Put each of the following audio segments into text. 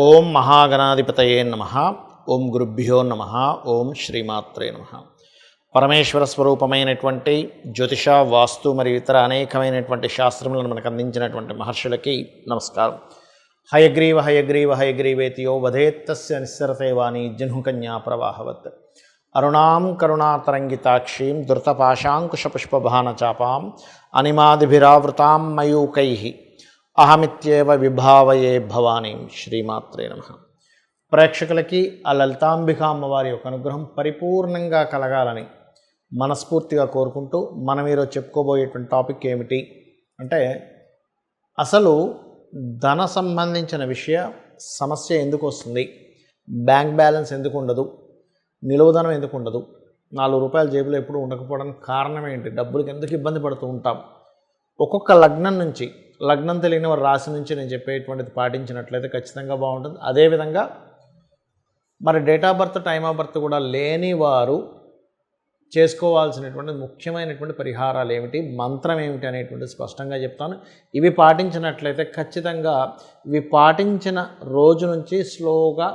ఓం మహాగణాధిపతయే నమః. ఓం గురుభ్యో నమః. ఓం శ్రీమాత్రే నమః. పరమేశ్వర స్వరూపమైనటువంటి జ్యోతిష, వాస్తు మరియు ఇతర అనేకమైనటువంటి శాస్త్రములను మనకు అందించినటువంటి మహర్షులకి నమస్కారం. హయగ్రీవ హయగ్రీవ హయగ్రీవేతియో వధేత్తస్య నిస్సరతే వాణి జహ్నుకన్యా ప్రవాహవత్. అరుణాం కరుణాతరంగితాక్షీం ధృతపాశాంకుశపుష్పభానచాపాం అనిమాదిభిరావృతాం మయూకైః అహమిత్యేవ విభావయే భవానీం. శ్రీమాత్రే నమః. ప్రేక్షకులకి ఆ లలితాంబిక అమ్మవారి యొక్క అనుగ్రహం పరిపూర్ణంగా కలగాలని మనస్ఫూర్తిగా కోరుకుంటూ మనం ఈరోజు చెప్పుకోబోయేటువంటి టాపిక్ ఏమిటి అంటే, అసలు ధన సంబంధించిన సమస్య ఎందుకు వస్తుంది, బ్యాంక్ బ్యాలెన్స్ ఎందుకు ఉండదు, నిలువధనం ఎందుకు ఉండదు, 4 రూపాయల జేబులో ఎప్పుడు ఉండకపోవడానికి కారణం ఏంటి, డబ్బులకి ఎందుకు ఇబ్బంది పడుతూ ఉంటాం, ఒక్కొక్క లగ్నం నుంచి, లగ్నం తెలియని వారి రాశి నుంచి నేను చెప్పేటువంటిది పాటించినట్లయితే ఖచ్చితంగా బాగుంటుంది. అదేవిధంగా మరి date of birth, time of birth కూడా లేని వారు చేసుకోవాల్సినటువంటి ముఖ్యమైనటువంటి పరిహారాలు ఏమిటి, మంత్రం ఏమిటి అనేటువంటిది స్పష్టంగా చెప్తాను. ఇవి పాటించినట్లయితే ఖచ్చితంగా ఇవి పాటించిన రోజు నుంచి స్లోగా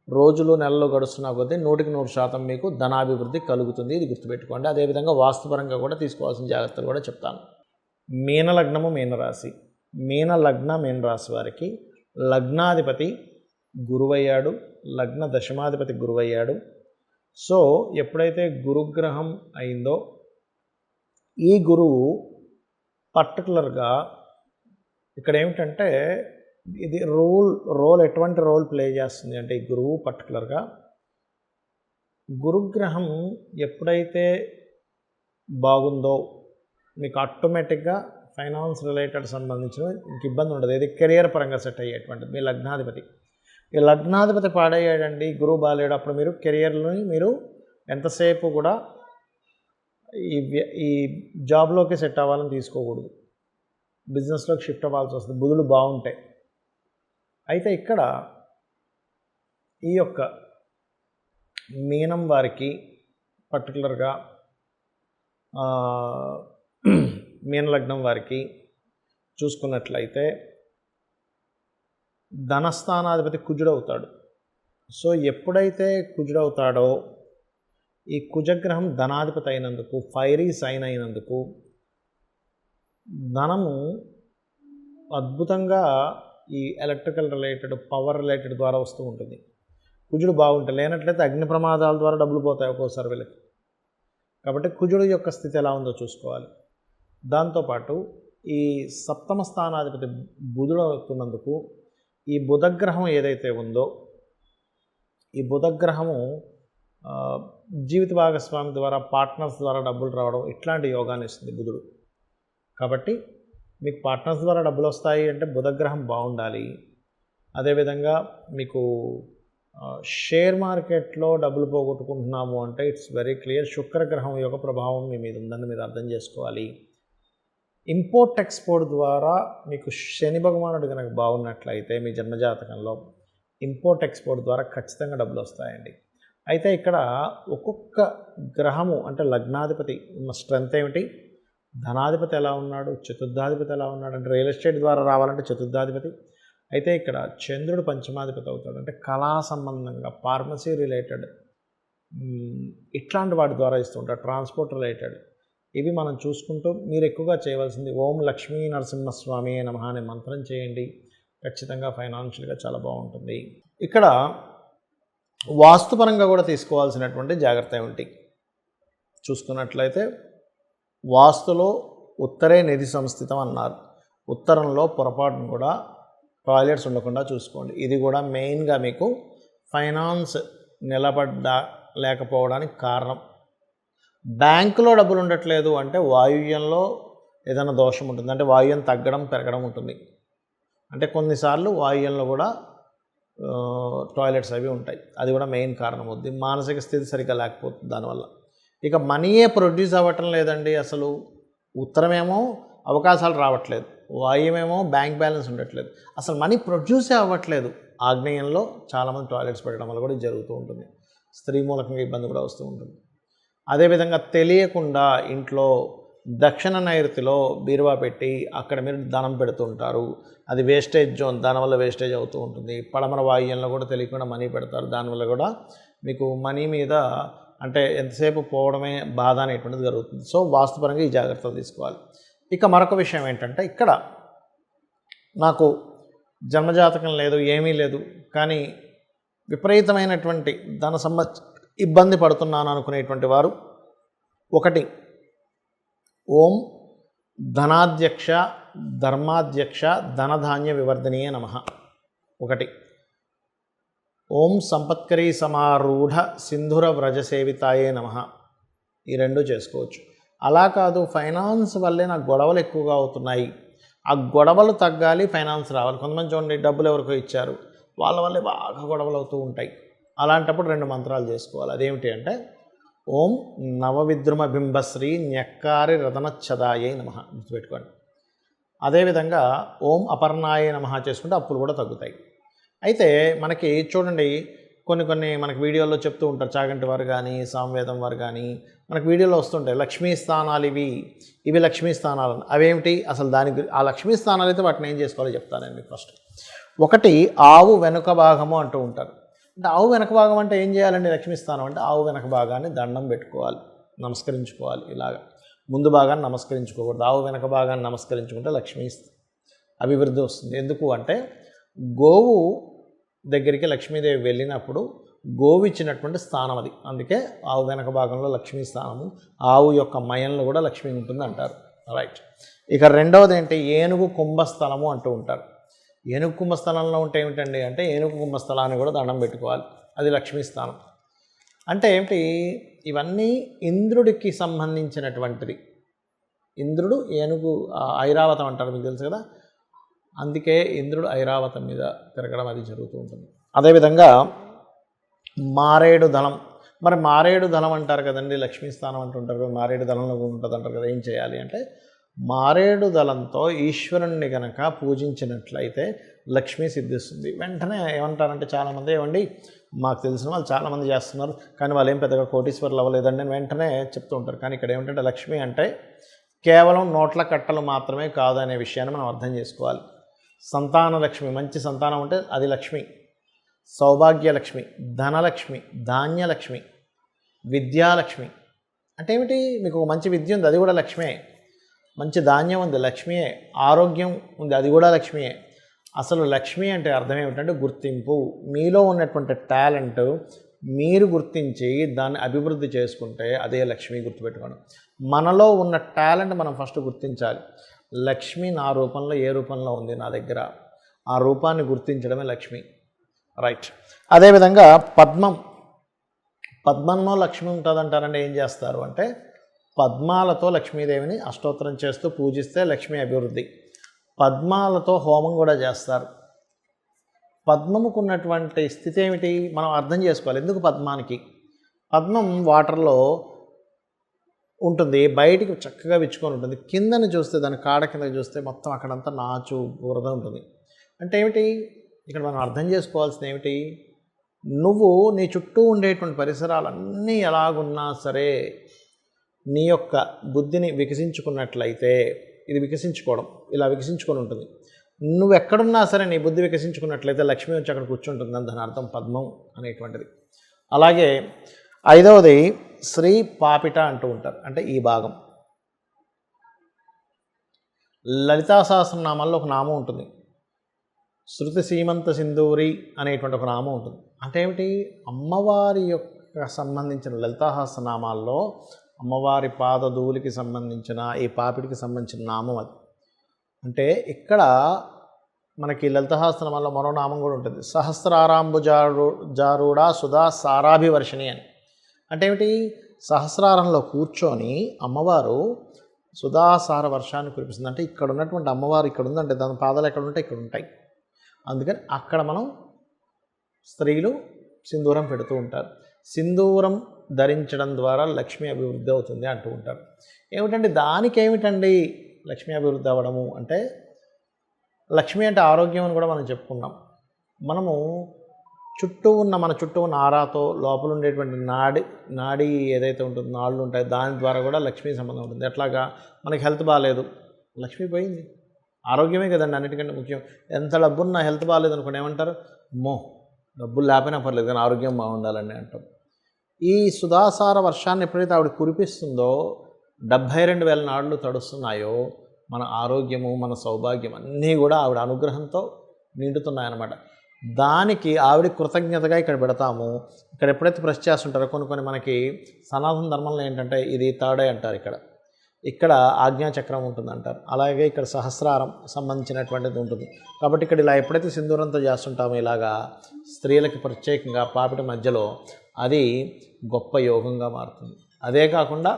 రోజులు నెలలు గడుస్తున్నా కొద్దీ 100% మీకు ధనాభివృద్ధి కలుగుతుంది. ఇది గుర్తుపెట్టుకోండి. అదేవిధంగా వాస్తుపరంగా కూడా తీసుకోవాల్సిన జాగ్రత్తలు కూడా చెప్తాను. మీనలగ్నము, మీనరాశి. మీనలగ్న, మీనరాశి వారికి లగ్నాధిపతి గురువయ్యాడు, లగ్న దశమాధిపతి గురువయ్యాడు. సో ఎప్పుడైతే గురుగ్రహం అయిందో ఈ గురువు పర్టికులర్గా ఇక్కడ ఏమిటంటే ఇది ఎటువంటి రోల్ ప్లే చేస్తుంది అంటే, ఈ గురువు పర్టికులర్గా గురుగ్రహం ఎప్పుడైతే బాగుందో మీకు ఆటోమేటిక్గా ఫైనాన్స్ రిలేటెడ్ సంబంధించిన ఇంక ఇబ్బంది ఉండదు. ఇది కెరియర్ పరంగా సెట్ అయ్యేటువంటిది. మీ లగ్నాధిపతి, ఈ లగ్నాధిపతి పాడయ్యాడండి, గురువు బాలేడు, అప్పుడు మీరు కెరియర్ని మీరు ఎంతసేపు కూడా ఈ జాబ్లోకి సెట్ అవ్వాలని తీసుకోకూడదు, బిజినెస్లోకి షిఫ్ట్ అవ్వాల్సి వస్తుంది బుధులు బాగుంటాయి. అయితే ఇక్కడ ఈ యొక్క మీనం వారికి పర్టికులర్గా మీనలగ్నం వారికి చూసుకున్నట్లయితే ధనస్థానాధిపతి కుజుడవుతాడు. సో ఎప్పుడైతే కుజుడవుతాడో ఈ కుజగ్రహం ధనాధిపతి అయినందుకు, ఫైరీ సైన్ అయినందుకు ధనము అద్భుతంగా ఈ ఎలక్ట్రికల్ రిలేటెడ్, పవర్ రిలేటెడ్ ద్వారా వస్తూ ఉంటుంది. కుజుడు బాగుంటే, లేనట్లయితే అగ్ని ప్రమాదాల ద్వారా డబ్బులు పోతాయి ఒక్కోసారి వీళ్ళకి. కాబట్టి కుజుడు యొక్క స్థితి ఎలా ఉందో చూసుకోవాలి. దాంతోపాటు ఈ సప్తమ స్థానాధిపతి బుధుడు అవుతున్నందుకు ఈ బుధగ్రహం ఏదైతే ఉందో ఈ బుధగ్రహము జీవిత భాగస్వామి ద్వారా, పార్ట్నర్స్ ద్వారా డబ్బులు రావడం ఇట్లాంటి యోగాన్ని ఇస్తుంది బుధుడు. కాబట్టి మీకు పార్ట్నర్స్ ద్వారా డబ్బులు వస్తాయి అంటే బుధగ్రహం బాగుండాలి. అదేవిధంగా మీకు షేర్ మార్కెట్లో డబ్బులు పోగొట్టుకుంటున్నాము అంటే ఇట్స్ వెరీ క్లియర్, శుక్రగ్రహం యొక్క ప్రభావం మీ మీద ఉందని మీరు అర్థం చేసుకోవాలి. ఇంపోర్ట్ ఎక్స్పోర్ట్ ద్వారా మీకు శని భగవానుడు కనుక బాగున్నట్లయితే మీ జన్మజాతకంలో ఇంపోర్ట్ ఎక్స్పోర్ట్ ద్వారా ఖచ్చితంగా డబ్బులు వస్తాయండి. అయితే ఇక్కడ ఒక్కొక్క గ్రహము అంటే లగ్నాధిపతి ఉన్న స్ట్రెంత్ ఏమిటి, ధనాధిపతి ఎలా ఉన్నాడు, చతుర్థాధిపతి ఎలా ఉన్నాడు అంటే రియల్ ఎస్టేట్ ద్వారా రావాలంటే చతుర్థాధిపతి. అయితే ఇక్కడ చంద్రుడు పంచమాధిపతి అవుతాడు అంటే కళా సంబంధంగా, ఫార్మసీ రిలేటెడ్ ఇట్లాంటి వాటి ద్వారా ఇస్తుంటాడు, ట్రాన్స్పోర్ట్ రిలేటెడ్. ఇవి మనం చూసుకుంటూ మీరు ఎక్కువగా చేయవలసింది ఓం లక్ష్మీ నరసింహస్వామి నమః అనే మంత్రం చేయండి. ఖచ్చితంగా ఫైనాన్షియల్గా చాలా బాగుంటుంది. ఇక్కడ వాస్తుపరంగా కూడా తీసుకోవాల్సినటువంటి జాగ్రత్త ఏమిటి చూసుకున్నట్లయితే, వాస్తులో ఉత్తరే నిధి సంస్థితం అన్నారు. ఉత్తరంలో పొరపాటును కూడా టాయిలెట్స్ ఉండకుండా చూసుకోండి. ఇది కూడా మెయిన్గా మీకు ఫైనాన్స్ లేకపోవడానికి కారణం. బ్యాంకులో డబ్బులు ఉండట్లేదు అంటే వాయువ్యంలో ఏదైనా దోషం ఉంటుంది, అంటే వాయువ్యం తగ్గడం పెరగడం ఉంటుంది. అంటే కొన్నిసార్లు వాయువ్యంలో కూడా టాయిలెట్స్ అవి ఉంటాయి, అది కూడా మెయిన్ కారణం అవుద్ది. మానసిక స్థితి సరిగ్గా లేకపోతుంది దానివల్ల. ఇక మనీయే ప్రొడ్యూస్ అవ్వటం లేదండి. అసలు ఉత్తరమేమో అవకాశాలు రావట్లేదు, వాయువ్యమేమో బ్యాంక్ బ్యాలెన్స్ ఉండట్లేదు, అసలు మనీ ప్రొడ్యూసే అవ్వట్లేదు. ఆగ్నేయంలో చాలామంది టాయిలెట్స్ పెట్టడం వల్ల కూడా జరుగుతూ ఉంటుంది. స్త్రీ మూలకంగా ఇబ్బంది కూడా వస్తూ ఉంటుంది. అదేవిధంగా తెలియకుండా ఇంట్లో దక్షిణ నైరుతిలో బీరువా పెట్టి అక్కడ మీరు ధనం పెడుతుంటారు. అది వేస్టేజ్ జోన్, దానివల్ల వేస్టేజ్ అవుతూ ఉంటుంది. పడమర వాయువ్యంలో కూడా తెలియకుండా మనీ పెడతారు, దానివల్ల కూడా మీకు మనీ మీద అంటే ఎంతసేపు పోవడమే బాధ అనేటువంటిది జరుగుతుంది. సో వాస్తుపరంగా ఈ జాగ్రత్తలు తీసుకోవాలి. ఇక మరొక విషయం ఏంటంటే, ఇక్కడ నాకు జన్మజాతకం లేదు, ఏమీ లేదు, కానీ విపరీతమైనటువంటి ధన ఇబ్బంది పడుతున్నాను అనుకునేటువంటి వారు, ఒకటి ఓం ధనాధ్యక్ష ధర్మాధ్యక్ష ధనధాన్య వివర్ధనీయ నమః, ఒకటి ఓం సంపత్కరీ సమారూఢ సింధుర వ్రజసేవితాయే నమః, ఈ రెండు చేసుకోవచ్చు. అలా కాదు, ఫైనాన్స్ వల్లే నాకు గొడవలు ఎక్కువగా అవుతున్నాయి, ఆ గొడవలు తగ్గాలి, ఫైనాన్స్ రావాలి. కొంతమంది చూడండి, డబ్బులు ఎవరికో ఇచ్చారు, వాళ్ళ వల్లే బాగా గొడవలు అవుతూ ఉంటాయి. అలాంటప్పుడు 2 మంత్రాలు చేసుకోవాలి. అదేమిటి అంటే, ఓం నవవిద్రుమ బింబశ్రీ న్యక్కారి రతనచ్చదాయే నమః, గుర్తుపెట్టుకోండి. అదేవిధంగా ఓం అపర్ణాయే నమః చేసుకుంటే అప్పులు కూడా తగ్గుతాయి. అయితే మనకి చూడండి, కొన్ని మనకి వీడియోల్లో చెప్తూ ఉంటారు, చాగంటి వారు కానీ సామవేదం వారు కానీ మనకు వీడియోలో వస్తుంటాయి, లక్ష్మీ స్థానాలు ఇవి లక్ష్మీ స్థానాలు. అవేమిటి అసలు? ఆ లక్ష్మీ స్థానాలు అయితే వాటిని ఏం చేసుకోవాలో చెప్తానండి. ఫస్ట్ ఒకటి ఆవు వెనుక భాగము అంటూ ఉంటారు. అంటే ఆవు వెనక భాగం అంటే ఏం చేయాలండి? లక్ష్మీ స్థానం అంటే ఆవు వెనక భాగాన్ని దండం పెట్టుకోవాలి, నమస్కరించుకోవాలి. ఇలాగా ముందు భాగాన్ని నమస్కరించుకోకూడదు, ఆవు వెనక భాగాన్ని నమస్కరించుకుంటే లక్ష్మీ అభివృద్ధి వస్తుంది. ఎందుకు అంటే, గోవు దగ్గరికి లక్ష్మీదేవి వెళ్ళినప్పుడు గోవు ఇచ్చినటువంటి స్థానం అది, అందుకే ఆవు వెనక భాగంలో లక్ష్మీ స్థానము, ఆవు యొక్క మయంలో కూడా లక్ష్మి ఉంటుంది అంటారు. రైట్. ఇక రెండవది ఏంటి? ఏనుగు కుంభస్థలము అంటూ ఉంటారు. ఏనుగు కుంభస్థలంలో ఉంటే ఏమిటండి అంటే, ఏనుగు కుంభస్థలాన్ని కూడా దండం పెట్టుకోవాలి, అది లక్ష్మీ స్థానం. అంటే ఏమిటి? ఇవన్నీ ఇంద్రుడికి సంబంధించినటువంటిది. ఇంద్రుడు ఏనుగు ఐరావతం అంటారు, మీకు తెలుసు కదా, అందుకే ఇంద్రుడు ఐరావతం మీద తిరగడం అది జరుగుతూ ఉంటుంది. అదేవిధంగా మారేడు దళం, మరి మారేడు దళం అంటారు కదండి, లక్ష్మీ స్థానం అంటుంటారు కదా, మారేడు దళంలో ఉంటుంది అంటారు కదా. ఏం చేయాలి అంటే, మారేడు దళంతో ఈశ్వరుణ్ణి కనుక పూజించినట్లయితే లక్ష్మీ సిద్ధిస్తుంది. వెంటనే ఏమంటారంటే చాలామంది, ఏమండి మాకు తెలిసిన వాళ్ళు చాలామంది చేస్తున్నారు, కానీ వాళ్ళు ఏం పెద్దగా కోటీశ్వరులు అవ్వలేదండి అని వెంటనే చెప్తూ ఉంటారు. కానీ ఇక్కడ ఏమిటంటే, లక్ష్మి అంటే కేవలం నోట్ల కట్టలు మాత్రమే కాదు అనే విషయాన్ని మనం అర్థం చేసుకోవాలి. సంతాన లక్ష్మి, మంచి సంతానం ఉంటే అది లక్ష్మి, సౌభాగ్యలక్ష్మి, ధనలక్ష్మి, ధాన్యలక్ష్మి, విద్యాలక్ష్మి. అంటే ఏమిటి? మీకు మంచి విద్య ఉంది, అది కూడా లక్ష్మే. మంచి ధాన్యం ఉంది, లక్ష్మియే. ఆరోగ్యం ఉంది, అది కూడా లక్ష్మియే. అసలు లక్ష్మి అంటే అర్థం ఏమిటంటే గుర్తింపు. మీలో ఉన్నటువంటి టాలెంట్ మీరు గుర్తించి దాన్ని అభివృద్ధి చేసుకుంటే అదే లక్ష్మి, గుర్తుపెట్టుకోండి. మనలో ఉన్న టాలెంట్ మనం ఫస్ట్ గుర్తించాలి. లక్ష్మి నా రూపంలో ఏ రూపంలో ఉంది నా దగ్గర, ఆ రూపాన్ని గుర్తించడమే లక్ష్మి. రైట్. అదేవిధంగా పద్మంలో లక్ష్మి ఉంటుందంటారంటే ఏం చేస్తారు అంటే, పద్మాలతో లక్ష్మీదేవిని అష్టోత్తరం చేస్తూ పూజిస్తే లక్ష్మీ అభివృద్ధి. పద్మాలతో హోమం కూడా చేస్తారు. పద్మముకు ఉన్నటువంటి స్థితి ఏమిటి మనం అర్థం చేసుకోవాలి. ఎందుకు పద్మానికి? పద్మం వాటర్లో ఉంటుంది, బయటికి చక్కగా విచ్చుకొని ఉంటుంది. కిందని చూస్తే, దాని కాడ కింద చూస్తే మొత్తం అక్కడంతా నాచు బురద ఉంటుంది. అంటే ఏమిటి? ఇక్కడ మనం అర్థం చేసుకోవాల్సింది ఏమిటి? నువ్వు నీ చుట్టూ ఉండేటువంటి పరిసరాలన్నీ ఎలాగున్నా సరే నీ యొక్క బుద్ధిని వికసించుకున్నట్లయితే, ఇది వికసించుకోవడం ఇలా వికసించుకొని ఉంటుంది. నువ్వు ఎక్కడున్నా సరే నీ బుద్ధి వికసించుకున్నట్లయితే లక్ష్మి వచ్చి అక్కడ కూర్చుంటుందని దాని అర్థం పద్మం అనేటువంటిది. అలాగే ఐదవది శ్రీ పాపిట అంటూ ఉంటారు. అంటే ఈ భాగం లలితా సహస్రనామాల్లో ఒక నామం ఉంటుంది, శృతి సీమంత సింధూరి అనేటువంటి ఒక నామం ఉంటుంది. అంటే ఏమిటి? అమ్మవారి యొక్క సంబంధించిన లలితా సహస్రనామాల్లో అమ్మవారి పాదధూలికి సంబంధించిన ఈ పాపిడికి సంబంధించిన నామం అది. అంటే ఇక్కడ మనకి లలిత సహస్రనామాల్లో మరో నామం కూడా ఉంటుంది, సహస్రారాంబు జారూఢ సుధా సారాభివర్షిణి అని. అంటే ఏమిటి? సహస్రారంలో కూర్చొని అమ్మవారు సుధాసార వర్షాన్ని కురిపిస్తుంది. అంటే ఇక్కడ ఉన్నటువంటి అమ్మవారు ఇక్కడ ఉందంటే దాని పాదాలు ఎక్కడ ఉంటాయి? ఇక్కడ ఉంటాయి. అందుకని అక్కడ మనం స్త్రీలు సింధూరం పెడుతూ ఉంటారు. సింధూరం ధరించడం ద్వారా లక్ష్మీ అభివృద్ధి అవుతుంది అంటూ ఉంటారు. ఏమిటండి దానికి ఏమిటండి లక్ష్మీ అభివృద్ధి అవ్వడము అంటే, లక్ష్మి అంటే ఆరోగ్యం అని కూడా మనం చెప్పుకున్నాం. మనము మన చుట్టూ ఉన్న ఆరాతో లోపల ఉండేటువంటి నాడి ఏదైతే ఉంటుందో నాళ్ళు ఉంటాయి, దాని ద్వారా కూడా లక్ష్మీ సంబంధం ఉంటుంది. ఎట్లాగా మనకి హెల్త్ బాగాలేదు, లక్ష్మీ పోయింది. ఆరోగ్యమే కదండి అన్నిటికంటే ముఖ్యం. ఎంత డబ్బున్నా హెల్త్ బాగాలేదు అనుకోండి ఏమంటారు, అమ్మో డబ్బులు లేకపోయినా పర్లేదు కానీ ఆరోగ్యం బాగుండాలని అంటాం. ఈ సుధాసార వర్షాన్ని ఎప్పుడైతే ఆవిడ కురిపిస్తుందో 72,000 నాడులు తడుస్తున్నాయో మన ఆరోగ్యము, మన సౌభాగ్యం అన్నీ కూడా ఆవిడ అనుగ్రహంతో నిండుతున్నాయన్నమాట. దానికి ఆవిడ కృతజ్ఞతగా ఇక్కడ పెడతాము. ఇక్కడ ఎప్పుడైతే ప్రెస్ చేస్తుంటారో కొన్ని మనకి సనాతన ధర్మంలో ఏంటంటే ఇది తాడే అంటారు, ఇక్కడ ఆజ్ఞాచక్రం ఉంటుందంటారు. అలాగే ఇక్కడ సహస్రారం సంబంధించినటువంటిది ఉంటుంది. కాబట్టి ఇక్కడ ఇలా ఎప్పుడైతే సింధూరంతో చేస్తుంటామో ఇలాగా స్త్రీలకి ప్రత్యేకంగా పాపిట మధ్యలో అది గొప్ప యోగంగా మారుతుంది. అదే కాకుండా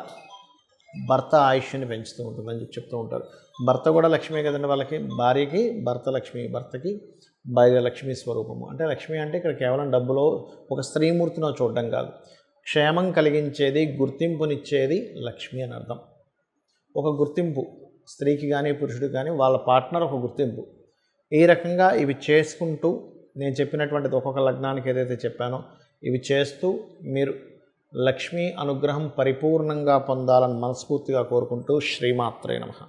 భర్త ఆయుష్ని పెంచుతూ ఉంటుందని చెప్తూ ఉంటారు. భర్త కూడా లక్ష్మీ కదండి, వాళ్ళకి భార్యకి భర్త లక్ష్మి, భర్తకి భార్య లక్ష్మీ స్వరూపము. అంటే లక్ష్మి అంటే ఇక్కడ కేవలం డబ్బులో ఒక స్త్రీమూర్తిలో చూడడం కాదు, క్షేమం కలిగించేది, గుర్తింపునిచ్చేది లక్ష్మి అని అర్థం. ఒక గుర్తింపు స్త్రీకి కానీ పురుషుడికి కానీ వాళ్ళ పార్ట్నర్ ఒక గుర్తింపు. ఈ రకంగా ఇవి చేసుకుంటూ నేను చెప్పినటువంటిది ఒక్కొక్క లగ్నానికి ఏదైతే చెప్పానో ఇవి చేస్తూ మీరు లక్ష్మీ అనుగ్రహం పరిపూర్ణంగా పొందాలని మనస్ఫూర్తిగా కోరుకుంటూ శ్రీమాత్రే నమః.